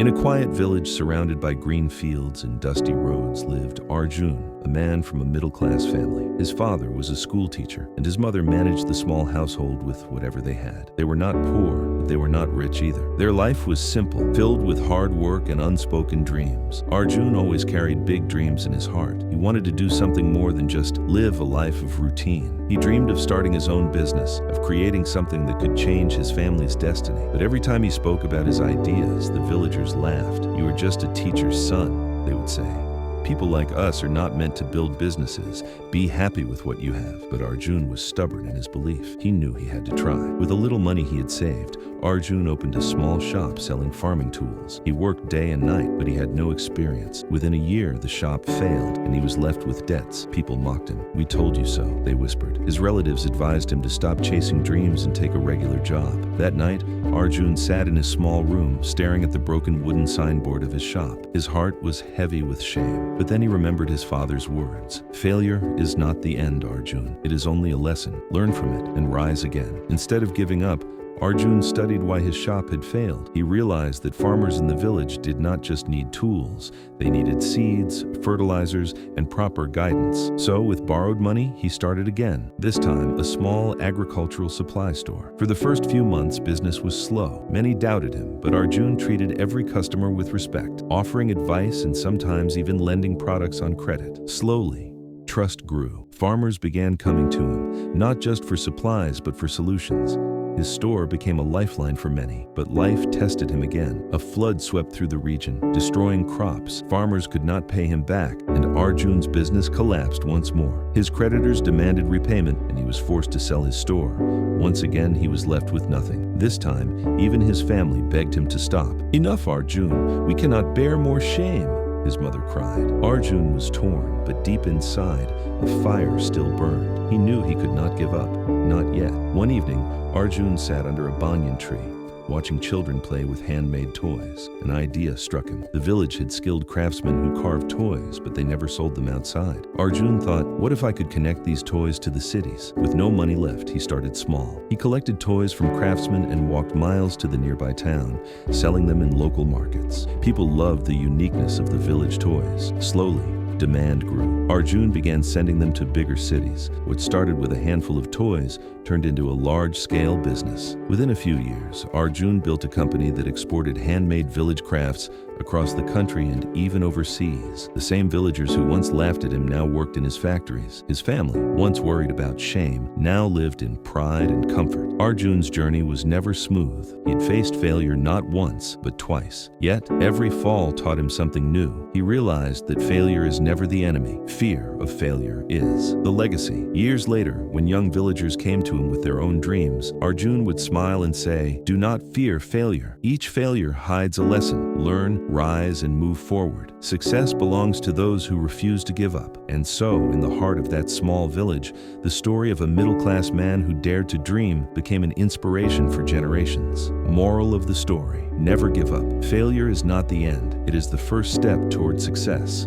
In a quiet village surrounded by green fields and dusty roads lived Arjun, a man from a middle-class family. His father was a school teacher, and his mother managed the small household with whatever they had. They were not poor, but they were not rich either. Their life was simple, filled with hard work and unspoken dreams. Arjun always carried big dreams in his heart. He wanted to do something more than just live a life of routine. He dreamed of starting his own business, of creating something that could change his family's destiny. But every time he spoke about his ideas, the villagers laughed. "You are just a teacher's son," they would say. "People like us are not meant to build businesses. Be happy with what you have." But Arjun was stubborn in his belief. He knew he had to try. With a little money he had saved, Arjun opened a small shop selling farming tools. He worked day and night, but he had no experience. Within a year, the shop failed, and he was left with debts. People mocked him. "We told you so," they whispered. His relatives advised him to stop chasing dreams and take a regular job. That night, Arjun sat in his small room, staring at the broken wooden signboard of his shop. His heart was heavy with shame. But then he remembered his father's words. "Failure is not the end, Arjun. It is only a lesson. Learn from it and rise again." Instead of giving up, Arjun studied why his shop had failed. He realized that farmers in the village did not just need tools. They needed seeds, fertilizers, and proper guidance. So, with borrowed money, he started again. This time, a small agricultural supply store. For the first few months, business was slow. Many doubted him, but Arjun treated every customer with respect, offering advice and sometimes even lending products on credit. Slowly, trust grew. Farmers began coming to him, not just for supplies, but for solutions. His store became a lifeline for many, but life tested him again. A flood swept through the region, destroying crops. Farmers could not pay him back, and Arjun's business collapsed once more. His creditors demanded repayment, and he was forced to sell his store. Once again, he was left with nothing. This time, even his family begged him to stop. "Enough, Arjun. We cannot bear more shame," his mother cried. Arjun was torn, but deep inside, a fire still burned. He knew he could not give up. Not yet. One evening, Arjun sat under a banyan tree, watching children play with handmade toys. An idea struck him. The village had skilled craftsmen who carved toys, but they never sold them outside. Arjun thought, what if I could connect these toys to the cities? With no money left, he started small. He collected toys from craftsmen and walked miles to the nearby town, selling them in local markets. People loved the uniqueness of the village toys. Slowly, demand grew. Arjun began sending them to bigger cities. What started with a handful of toys turned into a large-scale business. Within a few years, Arjun built a company that exported handmade village crafts across the country and even overseas. The same villagers who once laughed at him now worked in his factories. His family, once worried about shame, now lived in pride and comfort. Arjun's journey was never smooth. He had faced failure not once, but twice. Yet, every fall taught him something new. He realized that failure is never the enemy. Fear of failure is. The legacy. Years later, when young villagers came to him with their own dreams, Arjun would smile and say, "Do not fear failure. Each failure hides a lesson. Learn, rise, and move forward. Success belongs to those who refuse to give up." And so, in the heart of that small village, the story of a middle-class man who dared to dream became an inspiration for generations. Moral of the story: never give up. Failure is not the end. It is the first step toward success.